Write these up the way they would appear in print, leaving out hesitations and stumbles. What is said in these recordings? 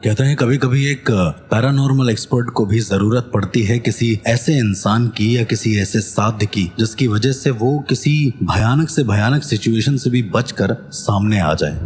कहते हैं कभी कभी एक पैरानॉर्मल एक्सपर्ट को भी जरूरत पड़ती है किसी ऐसे इंसान की या किसी ऐसे साध्य की जिसकी वजह से वो किसी भयानक से भयानक सिचुएशन से भी बचकर सामने आ जाए।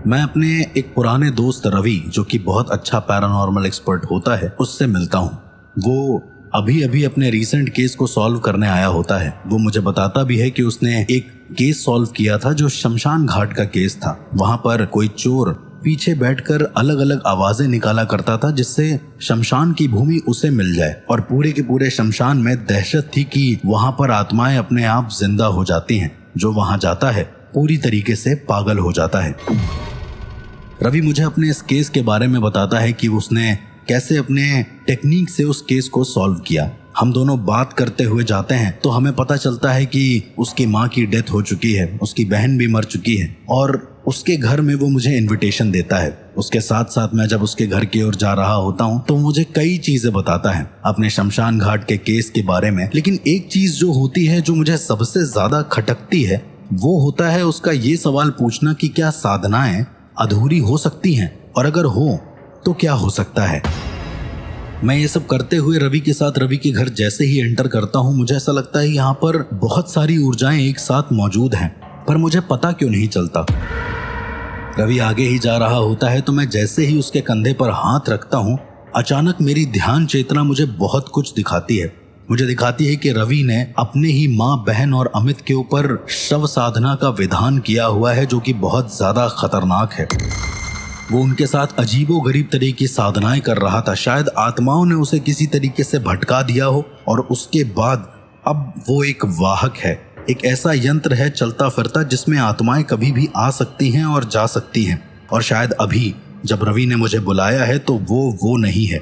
मैं अपने एक पुराने दोस्त रवि, जो कि बहुत अच्छा पैरानॉर्मल एक्सपर्ट होता है, उससे मिलता हूँ। वो अभी अभी अपने रीसेंट केस को सॉल्व करने आया होता है। वो मुझे बताता भी है कि उसने एक केस सॉल्व किया था जो शमशान घाट का केस था। वहां पर कोई चोर पीछे बैठकर अलग अलग आवाजें निकाला करता था जिससे शमशान की भूमि उसे मिल जाए, और पूरे के पूरे शमशान में दहशत थी कि वहां पर आत्माएं अपने आप जिंदा हो जाती हैं। जो वहां जाता है पूरी तरीके से पागल हो जाता है। रवि मुझे अपने इस केस के बारे में बताता है कि उसने कैसे अपने टेक्निक से उस केस को सॉल्व किया। हम दोनों बात करते हुए जाते हैं तो हमें पता चलता है कि उसकी माँ की डेथ हो चुकी है, उसकी बहन भी मर चुकी है, और उसके घर में वो मुझे इनविटेशन देता है। उसके साथ साथ मैं जब उसके घर की ओर जा रहा होता हूँ तो मुझे कई चीजें बताता है अपने शमशान घाट के केस के बारे में। लेकिन एक चीज जो होती है जो मुझे सबसे ज्यादा खटकती है वो होता है उसका ये सवाल पूछना कि क्या साधनाएं अधूरी हो सकती हैं, और अगर हो तो क्या हो सकता है। मैं ये सब करते हुए रवि के साथ रवि के घर जैसे ही एंटर करता हूँ मुझे ऐसा लगता है यहाँ पर बहुत सारी ऊर्जाएं एक साथ मौजूद हैं, पर मुझे पता क्यों नहीं चलता। रवि आगे ही जा रहा होता है तो मैं जैसे ही उसके कंधे पर हाथ रखता हूँ अचानक मेरी ध्यान चेतना मुझे बहुत कुछ दिखाती है। मुझे दिखाती है कि रवि ने अपने ही माँ, बहन और अमित के ऊपर शव साधना का विधान किया हुआ है जो कि बहुत ज्यादा खतरनाक है। वो उनके साथ अजीबोगरीब तरह की साधनाएं कर रहा था। शायद आत्माओं ने उसे किसी तरीके से भटका दिया हो, और उसके बाद अब वो एक वाहक है, एक ऐसा यंत्र है चलता फिरता जिसमें आत्माएं कभी भी आ सकती हैं और जा सकती हैं। और शायद अभी जब रवि ने मुझे बुलाया है तो वो नहीं है।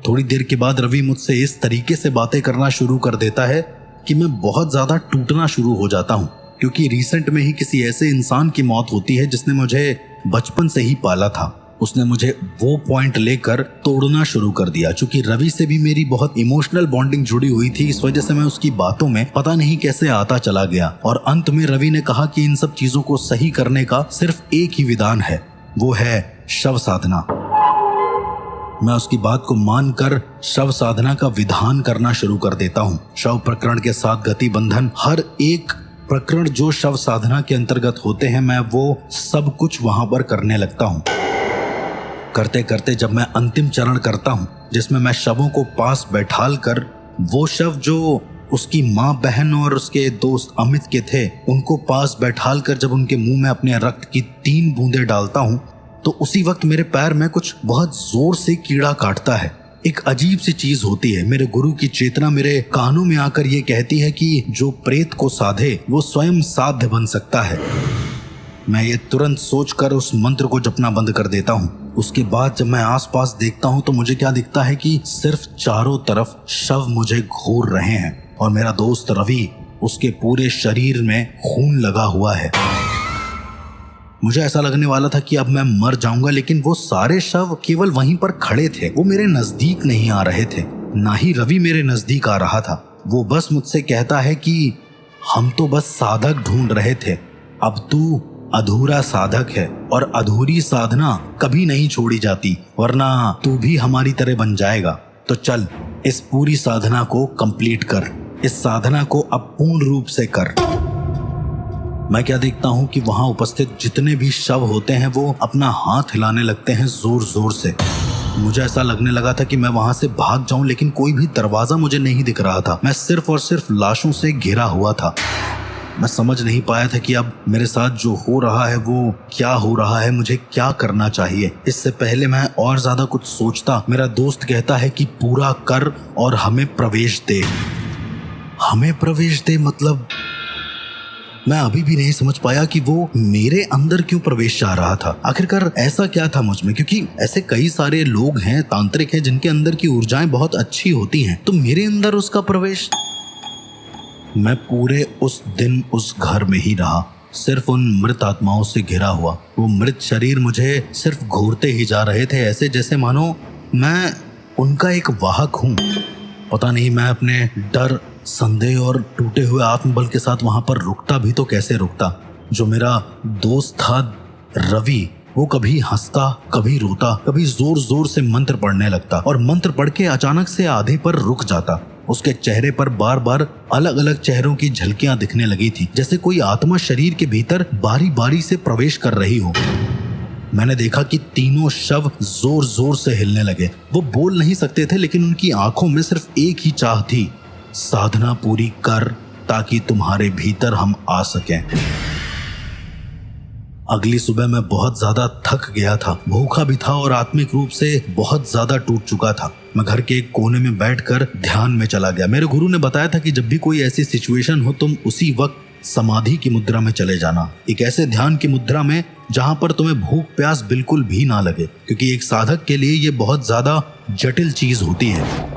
थोड़ी देर के बाद रवि मुझसे इस तरीके से बातें करना शुरू कर देता है कि मैं बहुत ज्यादा टूटना शुरू हो जाता हूँ, क्योंकि रिसेंट में ही किसी ऐसे इंसान की मौत होती है जिसने मुझे बचपन से ही पाला था। उसने मुझे वो पॉइंट लेकर तोड़ना शुरू कर दिया। चूंकि रवि से भी मेरी बहुत इमोशनल बॉन्डिंग जुड़ी हुई थी, इस वजह से मैं उसकी बातों में पता नहीं कैसे आता चला गया, और अंत में रवि ने कहा कि इन सब चीजों को सही करने का सिर्फ एक ही विधान है, वो है शव साधना। मैं उसकी बात को मानकर शव साधना का विधान करना शुरू कर देता हूँ। शव प्रकरण के साथ गति बंधन, हर एक प्रकरण जो शव साधना के अंतर्गत होते हैं, मैं वो सब कुछ वहां पर करने लगता हूँ। करते करते जब मैं अंतिम चरण करता हूँ जिसमें मैं शवों को पास बैठाल कर वो शव जो उसकी माँ, बहन और उसके दोस्त अमित के थे उनको पास बैठाल कर जब उनके मुंह में अपने रक्त की 3 बूंदें डालता हूँ तो उसी वक्त मेरे पैर में कुछ बहुत जोर से कीड़ा काटता है। एक अजीब सी चीज होती है। मेरे गुरु की चेतना मेरे कानों में आकर ये कहती है कि जो प्रेत को साधे वो स्वयं साध्य बन सकता है। मैं ये तुरंत सोचकर उस मंत्र को जपना बंद कर देता हूँ। उसके बाद जब मैं आसपास देखता हूँ तो मुझे क्या दिखता है कि सिर्फ चारों तरफ शव मुझे घूर रहे हैं, और मेरा दोस्त रवि, उसके पूरे शरीर में खून लगा हुआ है। मुझे ऐसा लगने वाला था कि अब मैं मर जाऊंगा, लेकिन वो सारे शव केवल वहीं पर खड़े थे। वो मेरे नजदीक नहीं आ रहे थे, ना ही रवि मेरे नजदीक आ रहा था। वो बस मुझसे कहता है कि हम तो बस साधक ढूंढ रहे थे, अब तू अधूरा साधक है, और अधूरी साधना कभी नहीं छोड़ी जाती, वरना तू भी हमारी तरह बन जाएगा। तो चल इस पूरी साधना को कंप्लीट कर, इस साधना को अब पूर्ण रूप से कर। मैं क्या देखता हूँ कि वहां उपस्थित जितने भी शव होते हैं वो अपना हाथ हिलाने लगते हैं जोर जोर से। मुझे ऐसा लगने लगा था कि मैं वहां से भाग जाऊं, लेकिन कोई भी दरवाजा मुझे नहीं दिख रहा था। मैं सिर्फ और सिर्फ लाशों से घिरा हुआ था। मैं समझ नहीं पाया था कि अब मेरे साथ जो हो रहा है वो क्या हो रहा है, मुझे क्या करना चाहिए। इससे पहले मैं और ज्यादा कुछ सोचता, मेरा दोस्त कहता है कि पूरा कर और हमें प्रवेश दे। हमें प्रवेश दे मतलब? मैं अभी भी नहीं समझ पाया कि वो मेरे अंदर क्यों प्रवेश चाह रहा था। आखिरकार ऐसा क्या था मुझ में, क्योंकि ऐसे कई सारे लोग हैं, तांत्रिक हैं, जिनके अंदर की ऊर्जाएं बहुत अच्छी होती हैं, तो मेरे अंदर उसका प्रवेश। मैं पूरे उस दिन उस घर में ही रहा, सिर्फ उन मृत आत्माओं से घिरा हुआ। वो मृत शरीर मुझे सिर्फ घूरते ही जा रहे थे, ऐसे जैसे मानो मैं उनका एक वाहक हूँ। पता नहीं मैं अपने डर, संदेह और टूटे हुए आत्मबल के साथ वहां पर रुकता भी तो कैसे रुकता। जो मेरा दोस्त था रवि, वो कभी हंसता, कभी रोता, कभी जोर जोर से मंत्र पढ़ने लगता और मंत्र पढ़ के अचानक से आधे पर रुक जाता। उसके चेहरे पर बार बार अलग अलग चेहरों की झलकियां दिखने लगी थी, जैसे कोई आत्मा शरीर के भीतर बारी बारी से प्रवेश कर रही हो। मैंने देखा कि तीनों शव जोर जोर से हिलने लगे। वो बोल नहीं सकते थे, लेकिन उनकी आंखों में सिर्फ एक ही चाह थी, साधना पूरी कर ताकि तुम्हारे भीतर हम आ सकें। अगली सुबह मैं बहुत ज्यादा थक गया था, भूखा भी था और आत्मिक रूप से बहुत ज्यादा टूट चुका था। मैं घर के एक कोने में बैठकर ध्यान में चला गया। मेरे गुरु ने बताया था कि जब भी कोई ऐसी सिचुएशन हो, तुम उसी वक्त समाधि की मुद्रा में चले जाना, एक ऐसे ध्यान की मुद्रा में जहां पर तुम्हें भूख प्यास बिल्कुल भी ना लगे, क्योंकि एक साधक के लिए ये बहुत ज्यादा जटिल चीज होती है।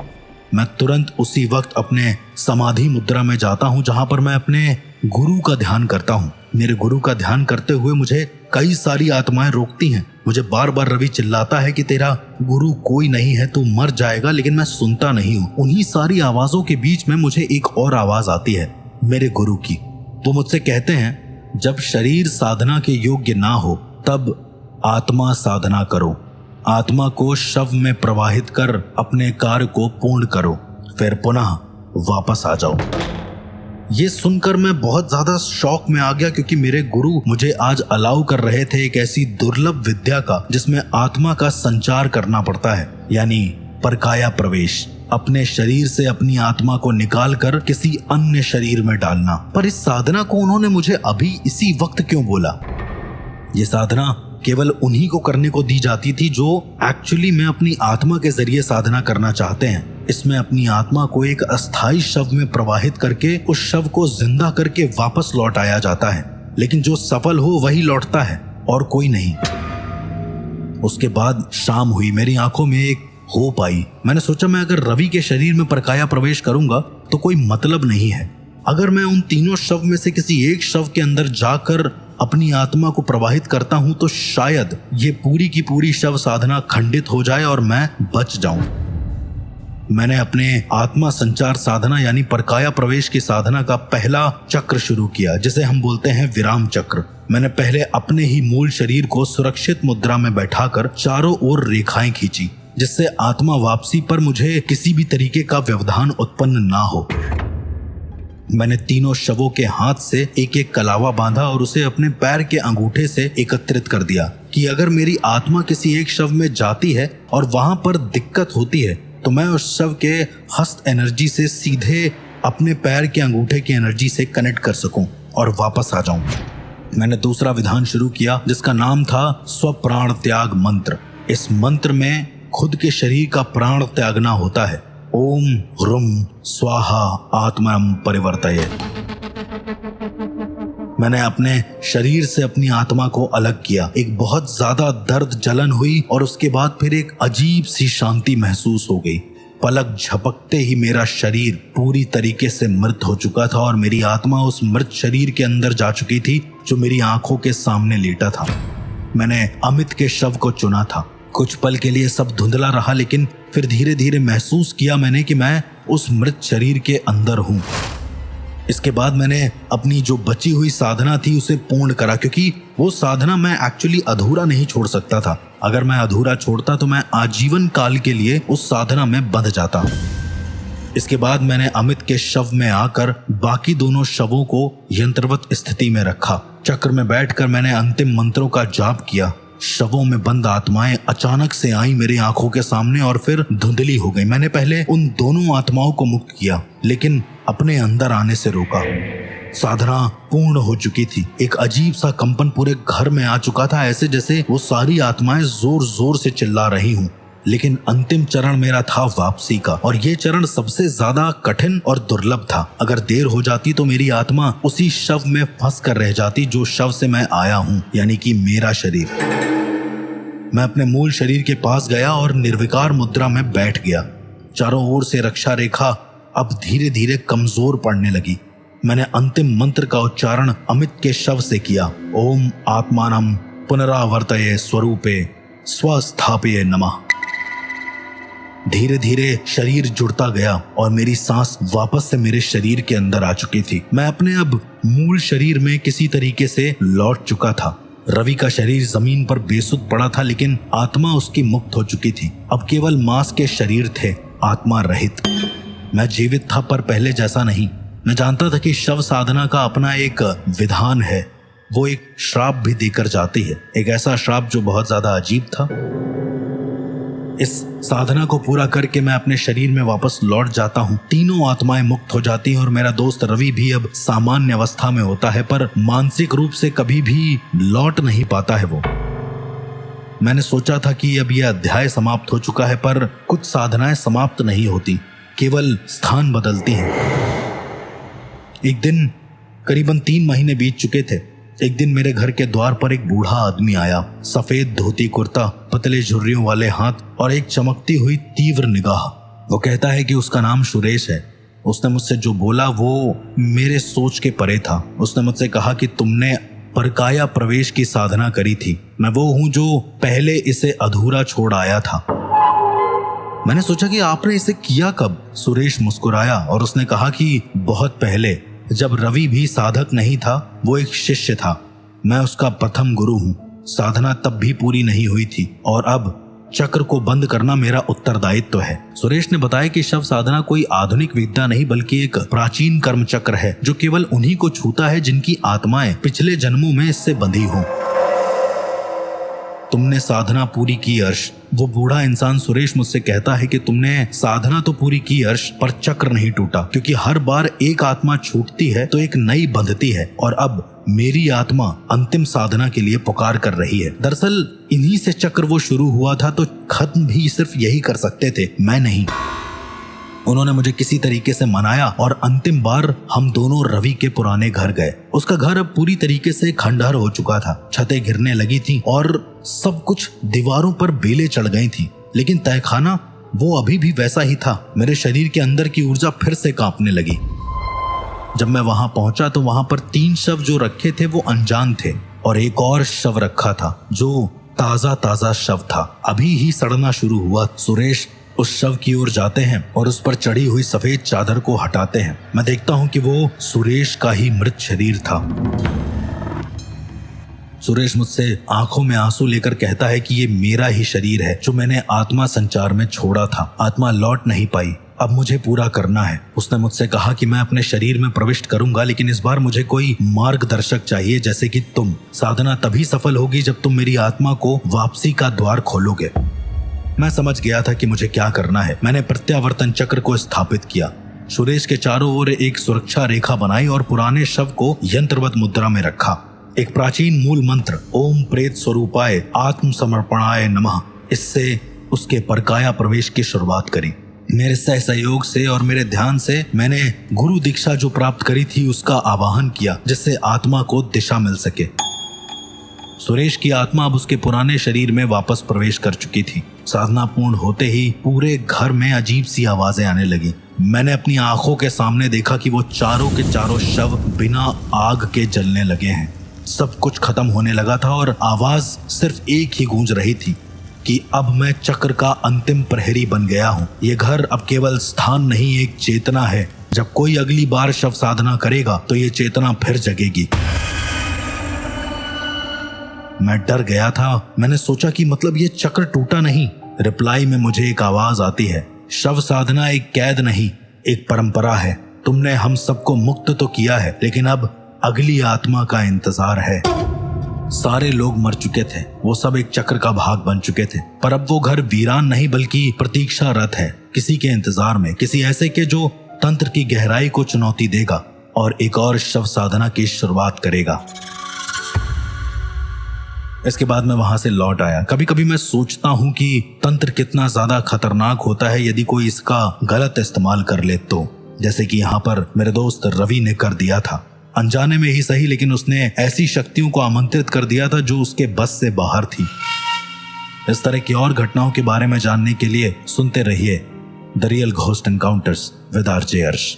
मैं तुरंत उसी वक्त अपने समाधि मुद्रा में जाता हूं, जहां पर मैं अपने गुरु का ध्यान करता हूं। मेरे गुरु का ध्यान करते हुए मुझे कई सारी आत्माएं रोकती हैं। मुझे बार बार रवि चिल्लाता है कि तेरा गुरु कोई नहीं है, तू मर जाएगा, लेकिन मैं सुनता नहीं हूं। उन्हीं सारी आवाजों के बीच में मुझे एक और आवाज आती है, मेरे गुरु की। वो मुझसे कहते हैं, जब शरीर साधना के योग्य ना हो तब आत्मा साधना करो, आत्मा को शव में प्रवाहित कर अपने कार्य को पूर्ण करो, फिर पुनः वापस आ जाओ। ये सुनकर मैं बहुत ज्यादा शॉक में आ गया, क्योंकि मेरे गुरु मुझे आज अलाउ कर रहे थे एक ऐसी दुर्लभ विद्या का जिसमें आत्मा का संचार करना पड़ता है, यानी परकाया प्रवेश, अपने शरीर से अपनी आत्मा को निकाल कर किसी अन्य शरीर में डालना। पर इस साधना को उन्होंने मुझे अभी इसी वक्त क्यों बोला? ये साधना केवल उन्हीं को करने को दी जाती थी जो एक्चुअली में अपनी आत्मा के जरिए साधना करना चाहते हैं। इसमें अपनी आत्मा को एक अस्थाई शव में प्रवाहित करके उस शव को जिंदा करके वापस लौट आया जाता है, लेकिन जो सफल हो वही लौटता है और कोई नहीं। उसके बाद शाम हुई, मेरी आंखों में एक होप आई। मैंने सोचा मैं अगर रवि के शरीर में परकाया प्रवेश करूंगा तो कोई मतलब नहीं है। अगर मैं उन तीनों शव में से किसी एक शव के अंदर जाकर अपनी आत्मा को प्रवाहित करता हूं तो शायद ये पूरी की पूरी शव साधना खंडित हो जाए और मैं बच जाऊं। मैंने अपने आत्मा संचार साधना यानी परकाया प्रवेश की साधना का पहला चक्र शुरू किया, जिसे हम बोलते हैं विराम चक्र। मैंने पहले अपने ही मूल शरीर को सुरक्षित मुद्रा में बैठाकर चारों ओर रेखाएं खींची, जिससे आत्मा वापसी पर मुझे किसी भी तरीके का व्यवधान उत्पन्न ना हो। मैंने तीनों शवों के हाथ से एक एक कलावा बांधा और उसे अपने पैर के अंगूठे से एकत्रित कर दिया कि अगर मेरी आत्मा किसी एक शव में जाती है और वहां पर दिक्कत होती है तो मैं उस शव के हस्त एनर्जी से सीधे अपने पैर के अंगूठे की एनर्जी से कनेक्ट कर सकूं और वापस आ जाऊं। मैंने दूसरा विधान शुरू किया जिसका नाम था स्वप्राण त्याग मंत्र। इस मंत्र में खुद के शरीर का प्राण त्यागना होता है। ओम ह्रुम स्वाहा आत्मनम परिवर्तये। मैंने अपने शरीर से अपनी आत्मा को अलग किया। एक बहुत ज्यादा दर्द जलन हुई और उसके बाद फिर एक अजीब सी शांति महसूस हो गई। पलक झपकते ही मेरा शरीर पूरी तरीके से मृत हो चुका था और मेरी आत्मा उस मृत शरीर के अंदर जा चुकी थी जो मेरी आंखों के सामने लेटा था। मैंने अमित के शव को चुना था। कुछ पल के लिए सब धुंधला रहा, लेकिन फिर धीरे धीरे महसूस किया मैंने कि मैं उस मृत शरीर के अंदर हूं। इसके बाद मैंने अपनी जो बची हुई साधना थी उसे पूर्ण करा, क्योंकि वो साधना मैं एक्चुअली अधूरा नहीं छोड़ सकता था। अगर मैं अधूरा छोड़ता तो मैं आजीवन काल के लिए उस साधना में बंध जाता। इसके बाद मैंने अमित के शव में आकर बाकी दोनों शवों को यंत्रवत स्थिति में रखा। चक्र में बैठकर मैंने अंतिम मंत्रों का जाप किया। शवों में बंद आत्माएं अचानक से आई मेरी आंखों के सामने और फिर धुंधली हो गई। मैंने पहले उन दोनों आत्माओं को मुक्त किया, लेकिन अपने अंदर आने से रोका। साधना पूर्ण हो चुकी थी। एक अजीब सा कंपन पूरे घर में आ चुका था, ऐसे जैसे वो सारी आत्माएं जोर जोर से चिल्ला रही हूँ। लेकिन अंतिम चरण मेरा था वापसी का, और ये चरण सबसे ज्यादा कठिन और दुर्लभ था। अगर देर हो जाती तो मेरी आत्मा उसी शव में फंस कर रह जाती जो शव से मैं आया हूँ, यानी कि मेरा शरीर। मैं अपने मूल शरीर के पास गया और निर्विकार मुद्रा में बैठ गया। चारों ओर से रक्षा रेखा अब धीरे धीरे कमजोर पड़ने लगी। मैंने अंतिम मंत्र का उच्चारण अमित के शव से किया। ओम आत्मानम पुनरावर्तये स्वरूपे स्वस्थापये नमः। धीरे धीरे शरीर जुड़ता गया और मेरी सांस वापस से मेरे शरीर के अंदर आ चुकी थी। मैं अपने अब मूल शरीर में किसी तरीके से लौट चुका था। रवि का शरीर जमीन पर बेसुध पड़ा था, लेकिन आत्मा उसकी मुक्त हो चुकी थी। अब केवल मांस के शरीर थे, आत्मा रहित। मैं जीवित था, पर पहले जैसा नहीं। मैं जानता था कि शव साधना का अपना एक विधान है। वो एक श्राप भी देकर जाती है, एक ऐसा श्राप जो बहुत ज्यादा अजीब था। इस साधना को पूरा करके मैं अपने शरीर में वापस लौट जाता हूँ। तीनों आत्माएं मुक्त हो जाती हैं और मेरा दोस्त रवि भी अब सामान्य अवस्था में होता है, पर मानसिक रूप से कभी भी लौट नहीं पाता है वो। मैंने सोचा था कि अब यह अध्याय समाप्त हो चुका है, पर कुछ साधनाएं समाप्त नहीं होती, केवल स्थान बदलती हैं। एक दिन, करीबन 3 महीने बीत चुके थे, एक दिन मेरे घर के द्वार पर एक बूढ़ा आदमी आया। सफेद धोती कुर्ता, पतले झुर्रियों वाले हाथ और एक चमकती हुई तीव्र निगाह। वो कहता है कि उसका नाम सुरेश है। उसने मुझसे जो बोला वो मेरे सोच के परे था। उसने मुझसे कहा कि तुमने परकाया प्रवेश की साधना करी थी। मैं वो हूं जो पहले इसे अधूरा छोड़ आया था। मैंने सोचा कि आपने इसे किया कब? सुरेश मुस्कुराया और उसने कहा कि बहुत पहले, जब रवि भी साधक नहीं था, वो एक शिष्य था। मैं उसका प्रथम गुरु हूं। साधना तब भी पूरी नहीं हुई थी और अब चक्र को बंद करना मेरा उत्तरदायित्व है। सुरेश ने बताया कि शव साधना कोई आधुनिक विद्या नहीं, बल्कि एक प्राचीन कर्म चक्र है जो केवल उन्हीं को छूता है जिनकी आत्माएं पिछले जन्मों में इससे बंधी हों। तुमने साधना पूरी की अर्श। वो बूढ़ा इंसान सुरेश मुझसे कहता है कि तुमने साधना तो पूरी की अर्श, पर चक्र नहीं टूटा, क्योंकि हर बार एक आत्मा छूटती है तो एक नई बंधती है, और अब मेरी आत्मा अंतिम साधना के लिए पुकार कर रही है। दरअसल इन्हीं से चक्र वो शुरू हुआ था, तो खत्म भी सिर्फ यही कर सकते थे, मैं नहीं। उन्होंने मुझे किसी तरीके से मनाया और अंतिम बार हम दोनों रवि के पुराने घर गए। उसका घर अब पूरी तरीके से खंडहर हो चुका था। छतें गिरने लगी थी और सब कुछ दीवारों पर बेलें चढ़ गई थी, लेकिन तहखाना वो अभी भी वैसा ही था। मेरे शरीर के अंदर की ऊर्जा फिर से कांपने लगी। जब मैं वहां पहुंचा तो वहां पर 3 शव जो रखे थे वो अनजान थे, और एक और शव रखा था जो ताजा शव था, अभी ही सड़ना शुरू हुआ। सुरेश उस शव की ओर जाते हैं और उस पर चढ़ी हुई सफेद चादर को हटाते हैं। मैं देखता हूं कि वो सुरेश का ही मृत शरीर था। सुरेश मुझसे आंखों में आंसू लेकर कहता है कि ये मेरा ही शरीर है जो मैंने आत्मा संचार में छोड़ा था। आत्मा लौट नहीं पाई, अब मुझे पूरा करना है। उसने मुझसे कहा कि मैं अपने शरीर में प्रविष्ट करूंगा, लेकिन इस बार मुझे कोई मार्गदर्शक चाहिए, जैसे कि तुम। साधना तभी सफल होगी जब तुम मेरी आत्मा को वापसी का द्वार खोलोगे। मैं समझ गया था कि मुझे क्या करना है। मैंने प्रत्यावर्तन चक्र को स्थापित किया, सुरेश के चारों ओर एक सुरक्षा रेखा बनाई और पुराने शव को यंत्रवत मुद्रा में रखा। एक प्राचीन मूल मंत्र, ओम प्रेत स्वरूपाय आत्म समर्पणाय नमः, इससे उसके परकाया प्रवेश की शुरुआत करी। मेरे सहयोग से और मेरे ध्यान से मैंने गुरु दीक्षा जो प्राप्त करी थी उसका आवाहन किया, जिससे आत्मा को दिशा मिल सके। सुरेश की आत्मा अब उसके पुराने शरीर में वापस प्रवेश कर चुकी थी। साधना पूर्ण होते ही पूरे घर में अजीब सी आवाजें आने लगी। मैंने अपनी आंखों के सामने देखा कि वो चारों के चारों शव बिना आग के जलने लगे हैं। सब कुछ खत्म होने लगा था और आवाज सिर्फ एक ही गूंज रही थी कि अब मैं चक्र का अंतिम प्रहरी बन गया हूँ। ये घर अब केवल स्थान नहीं, एक चेतना है। जब कोई अगली बार शव साधना करेगा तो ये चेतना फिर जगेगी। मैं डर गया था। मैंने सोचा कि मतलब ये चक्र टूटा नहीं। रिप्लाई में मुझे एक आवाज आती है, शव साधना एक कैद नहीं, एक परंपरा है। तुमने हम सबको मुक्त तो किया है, लेकिन अब अगली आत्मा का इंतजार है। सारे लोग मर चुके थे, वो सब एक चक्र का भाग बन चुके थे, पर अब वो घर वीरान नहीं बल्कि प्रतीक्षारत है, किसी के इंतजार में, किसी ऐसे के जो तंत्र की गहराई को चुनौती देगा और एक और शव साधना की शुरुआत करेगा। इसके बाद मैं वहां से लौट आया। कभी कभी मैं सोचता हूं कि तंत्र कितना ज्यादा खतरनाक होता है यदि कोई इसका गलत इस्तेमाल कर ले तो, जैसे कि यहाँ पर मेरे दोस्त रवि ने कर दिया था। अनजाने में ही सही, लेकिन उसने ऐसी शक्तियों को आमंत्रित कर दिया था जो उसके बस से बाहर थी। इस तरह की और घटनाओं के बारे में जानने के लिए सुनते रहिए the real ghost encounters with RJ अर्श।